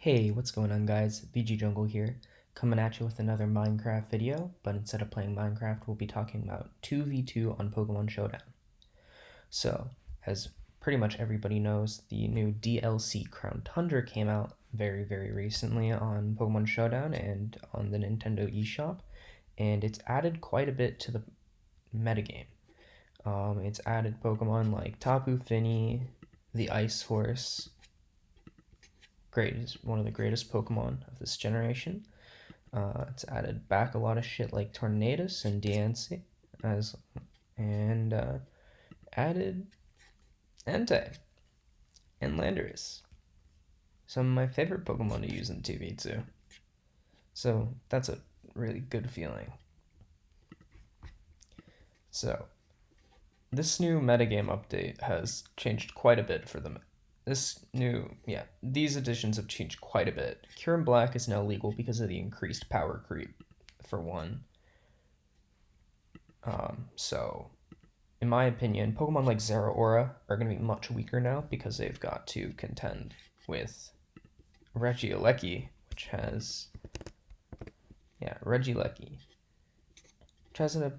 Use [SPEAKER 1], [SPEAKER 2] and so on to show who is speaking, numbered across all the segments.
[SPEAKER 1] Hey, what's going on guys? VG Jungle here, coming at you with another Minecraft video, but instead of playing Minecraft, we'll be talking about 2v2 on Pokemon Showdown. So, as pretty much everybody knows, the new DLC Crown Tundra came out very recently on Pokemon Showdown and on the Nintendo eShop, and it's added quite a bit to the metagame. It's added Pokemon like Tapu Fini, the Ice Horse, one of the greatest Pokemon of this generation. It's added back a lot of shit like Tornadus and Diancie, and added Entei and Landorus. Some of my favorite Pokemon to use in 2v2. So that's a really good feeling. So this new metagame update has changed quite a bit for them. These additions have changed quite a bit. Cure and Black is now legal because of the increased power creep, for one. So, in my opinion, Pokemon like Zeraora are going to be much weaker now because they've got to contend with Rachiolecki, which has an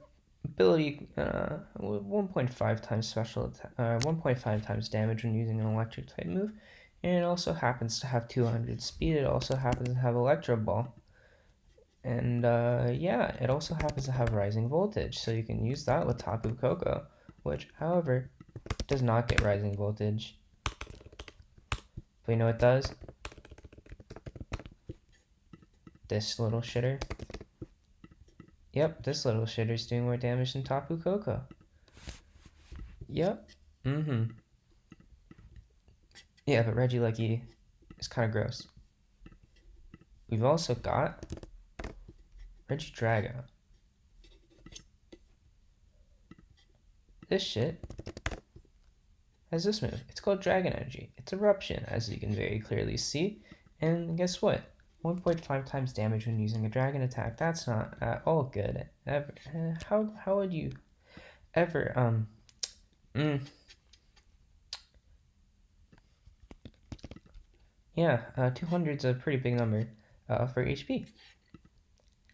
[SPEAKER 1] ability 1.5 times 1.5 times damage when using an electric type move, and it also happens to have 200 speed. It also happens to have Electro Ball, and it also happens to have Rising Voltage, so you can use that with Tapu Koko, which, however, does not get Rising Voltage. But you know what it does? This little shitter. Yep, this little shitter's doing more damage than Tapu Koko. Yep. Yeah, but Regieleki is kind of gross. We've also got Regidrago. This shit has this move. It's called Dragon Energy. It's Eruption, as you can very clearly see. And guess what? 1.5 times damage when using a dragon attack. That's not at all good. How would you ever Yeah, 200's a pretty big number for HP.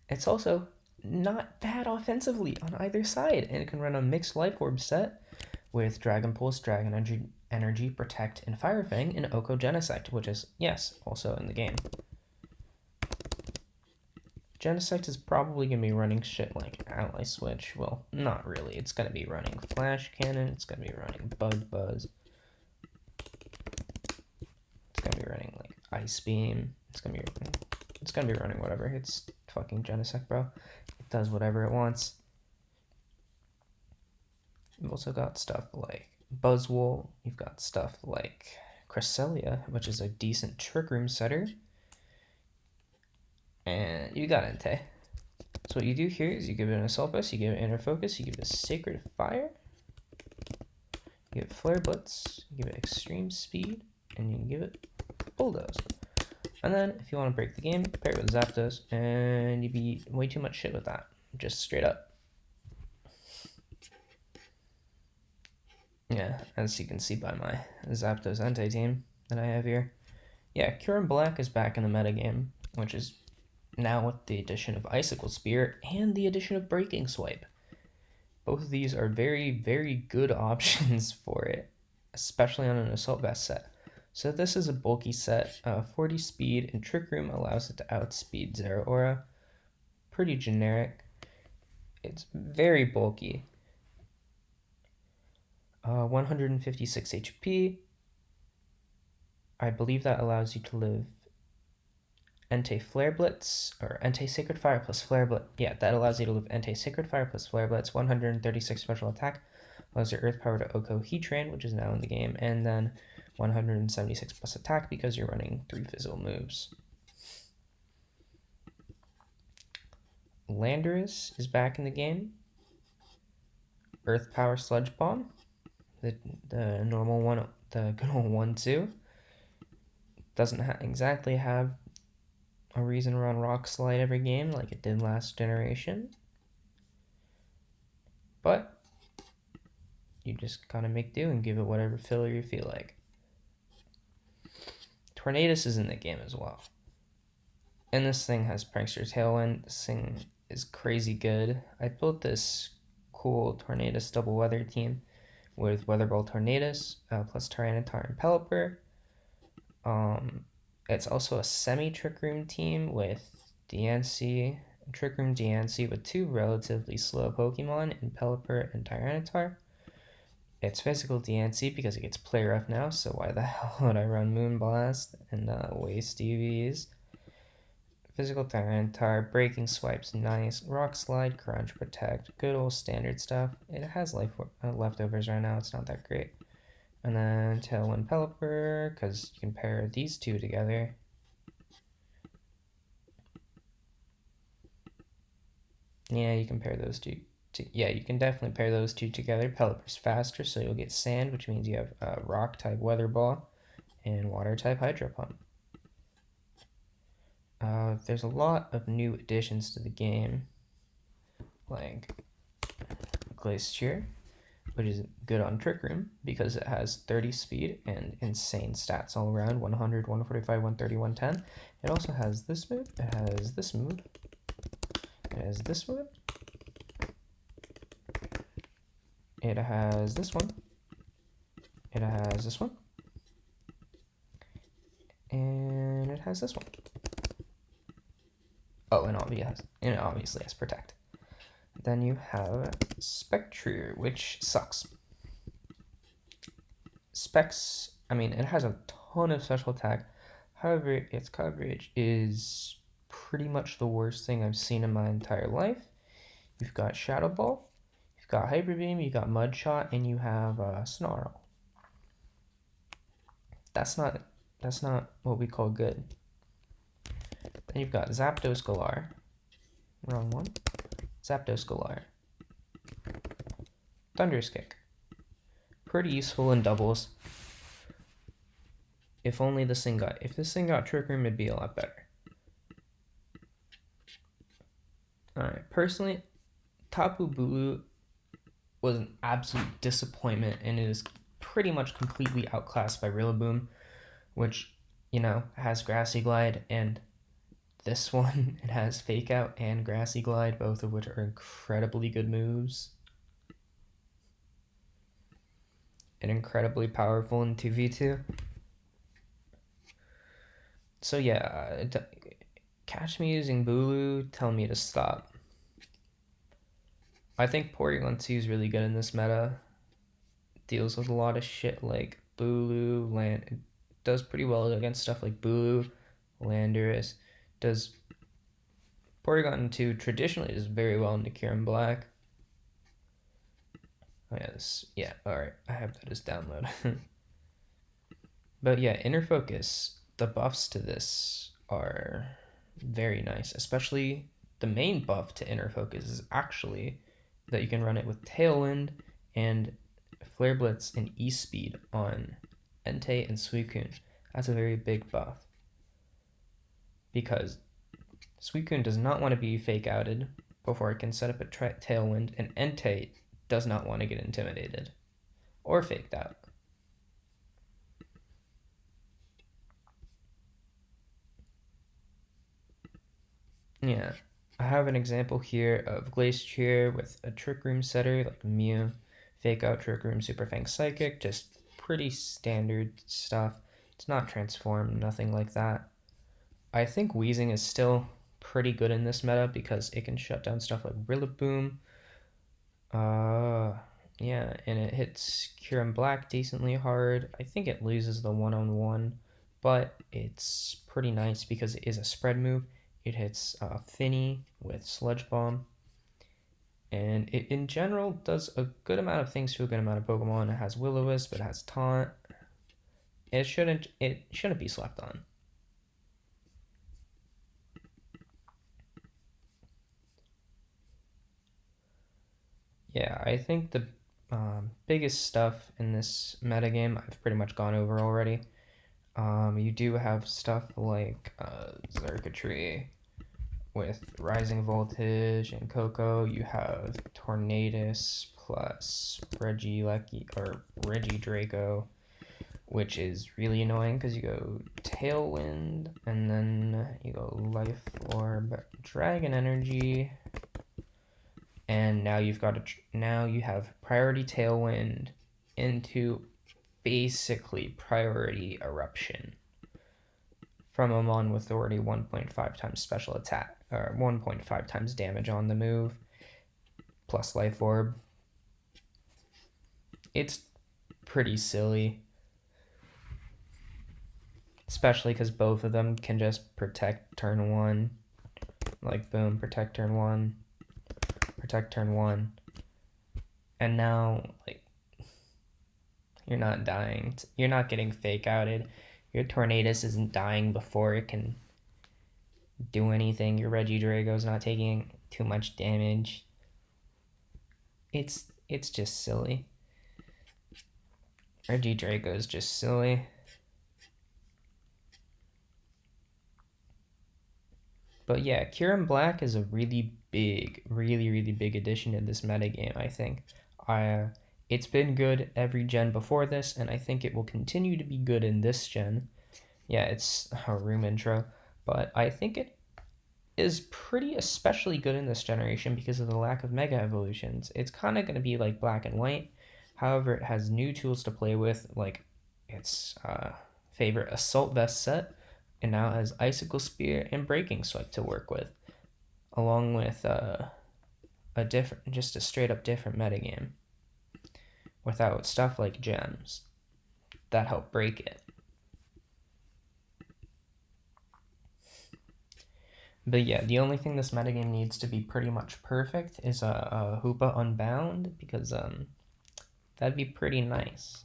[SPEAKER 1] It's also not bad offensively on either side, and it can run a mixed Life Orb set with Dragon Pulse, Dragon Energy, Protect, and Fire Fang, and Oko Genocide, which is, yes, also in the game. Genocide is probably going to be running shit like Ally Switch. Well, not really. It's going to be running Flash Cannon. It's going to be running Buzz. It's going to be running like Ice Beam. It's going to be running whatever. It's fucking Genocide, bro. It does whatever it wants. You've also got stuff like Buzzwole. You've got stuff like Cresselia, which is a decent Trick Room setter. And you got Entei. So what you do here is you give it an Assault Vest, you give it Inner Focus, you give it a Sacred Fire, you give it Flare Blitz, you give it Extreme Speed, and you give it Bulldoze. And then, if you want to break the game, pair it with Zapdos, and you beat way too much shit with that. Just straight up. Yeah, as you can see by my Zapdos Entei team that I have here. Yeah, Cure and Black is back in the metagame, which is now with the addition of Icicle Spear and the addition of Breaking Swipe. Both of these are very good options for it, especially on an Assault Vest set. So this is a bulky set. 40 speed and Trick Room allows it to outspeed Zeraora. Pretty generic. It's very bulky. 156 HP. I believe that allows you to live Entei Flare Blitz, or Entei Sacred Fire plus Flare Blitz. Yeah, that allows you to live Entei Sacred Fire plus Flare Blitz, 136 special attack, allows your Earth Power to Oko Heatran, which is now in the game, and then 176 plus attack because you're running 3 physical moves. Landorus is back in the game. Earth Power Sludge Bomb, the normal one, the good old 1-2. Doesn't exactly have a reason to run Rock Slide every game like it did last generation. But you just gotta make do and give it whatever filler you feel like. Tornadus is in the game as well. And this thing has Prankster Tailwind. This thing is crazy good. I built this cool Tornadus double weather team with Weather Ball Tornadus plus Tyranitar and Pelipper. It's also a semi-Trick Room team with DNC, Trick Room DNC with two relatively slow Pokemon in Pelipper and Tyranitar. It's physical DNC because it gets play rough now, so why the hell would I run Moonblast and waste EVs? Physical Tyranitar, Breaking Swipes, nice. Rock Slide, Crunch, Protect, good old standard stuff. It has leftovers right now, it's not that great. And then Tailwind Pelipper, because you can pair these two together. Yeah, you can pair those two. Yeah, you can definitely pair those two together. Pelipper's faster, so you'll get Sand, which means you have Rock-type Weather Ball and Water-type Hydro Pump. There's a lot of new additions to the game, like Glacier, which is good on Trick Room because it has 30 speed and insane stats all around, 100, 145, 130, 110. It also has this move, it has this move, it has this move, it has this one, it has this one, and it has this one. Oh, and it obviously has Protect. Then you have Spectre, which sucks. Specs, I mean, it has a ton of special attack. However, its coverage is pretty much the worst thing I've seen in my entire life. You've got Shadow Ball, you've got Hyper Beam, you've got Mud Shot, and you have Snarl. That's not what we call good. Then you've got Zapdos Galar. Wrong one. Zapdos Galar. Thunderous Kick. Pretty useful in doubles. If this thing got Trick Room, it'd be a lot better. Alright, personally, Tapu Bulu was an absolute disappointment, and it is pretty much completely outclassed by Rillaboom, which, has Grassy Glide, and this one, it has Fake Out and Grassy Glide, both of which are incredibly good moves. And incredibly powerful in 2v2. So yeah, catch me using Bulu, tell me to stop. I think Porygon 2 is really good in this meta. Deals with a lot of shit like Bulu, it does pretty well against stuff like Bulu, Landorus. Porygon 2 traditionally does very well in Kyurem Black. Oh yeah, alright, I have that as download. But yeah, Inner Focus, the buffs to this are very nice, especially the main buff to Inner Focus is actually that you can run it with Tailwind and Flare Blitz and E-Speed on Entei and Suicune. That's a very big buff because Suicune does not want to be Fake Outed before it can set up a Tailwind, and Entei does not want to get intimidated or faked out. Yeah, I have an example here of Glacier with a Trick Room setter like Mew, Fake Out, Trick Room, Super Fang Psychic, just pretty standard stuff. It's not transformed, nothing like that. I think Weezing is still pretty good in this meta because it can shut down stuff like Rillaboom. Yeah, and it hits Kyurem Black decently hard. I think it loses the one-on-one, but it's pretty nice because it is a spread move. It hits Finny with Sludge Bomb, and it in general does a good amount of things to a good amount of Pokemon. It has Will-O-Wisp, it has Taunt. It shouldn't be slept on. Yeah, I think the biggest stuff in this metagame I've pretty much gone over already. You do have stuff like Xurkitree with Rising Voltage and Coco. You have Tornadus plus Regieleki or Regidraco. which is really annoying because you go Tailwind and then you go Life Orb, Dragon Energy, and now you have priority Tailwind into basically priority Eruption from a mon with already 1.5 times special attack or 1.5 times damage on the move plus Life Orb. It's pretty silly, especially because both of them can just protect turn 1, like boom, protect turn 1, protect turn 1, and now like you're not dying, you're not getting fake outed, your Tornadus isn't dying before it can do anything, your Regidrago's not taking too much damage. It's just silly. Regidrago's just silly. But yeah, Kieran Black is a really big addition to this metagame, I think. It's been good every gen before this, and I think it will continue to be good in this gen. Yeah, it's a room intro, but I think it is pretty especially good in this generation because of the lack of mega evolutions. It's kind of going to be like Black and White. However, it has new tools to play with, like its favorite Assault Vest set, and now has Icicle Spear and Breaking Swipe to work with, along with just a straight up different metagame without stuff like gems that help break it. But yeah, the only thing this metagame needs to be pretty much perfect is a Hoopa Unbound, because that'd be pretty nice.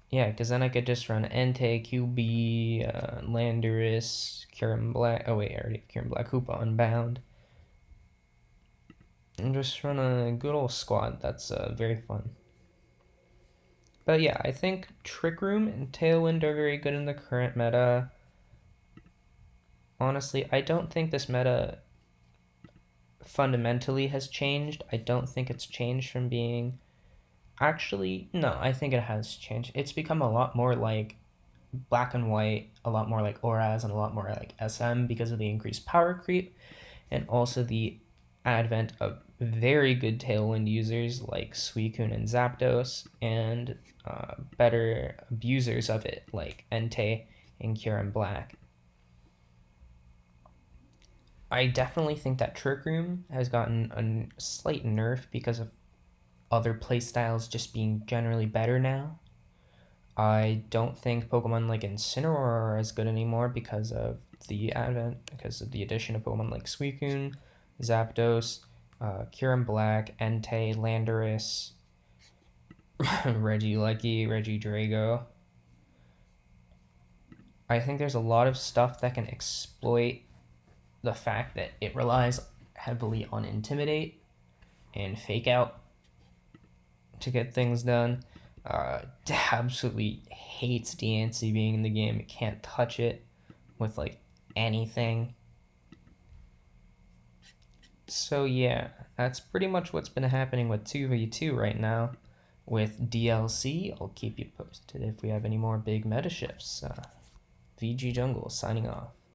[SPEAKER 1] Yeah, because then I could just run Entei, QB, Landorus, Kieran Black. Oh wait, I already have Kieran Black, Hoopa Unbound. And just run a good old squad. That's very fun. But yeah, I think Trick Room and Tailwind are very good in the current meta. Honestly, I don't think this meta fundamentally has changed. I don't think it's changed from being... Actually, no, I think it has changed. It's become a lot more like Black and White, a lot more like Auras, and a lot more like SM because of the increased power creep, and also the advent of very good Tailwind users like Suicune and Zapdos, and better abusers of it like Entei and Kieran Black. I definitely think that Trick Room has gotten a slight nerf because of other playstyles just being generally better now. I don't think Pokemon like Incineroar are as good anymore because of the addition of Pokemon like Suicune, Zapdos, Kieran Black, Entei, Landorus, Rachiolecki, Regidrago. I think there's a lot of stuff that can exploit the fact that it relies heavily on Intimidate and Fake Out to get things done. Absolutely hates DNC being in the game. It can't touch it with like anything. So yeah, that's pretty much what's been happening with 2v2 right now. With DLC, I'll keep you posted if we have any more big meta shifts. VG Jungle signing off.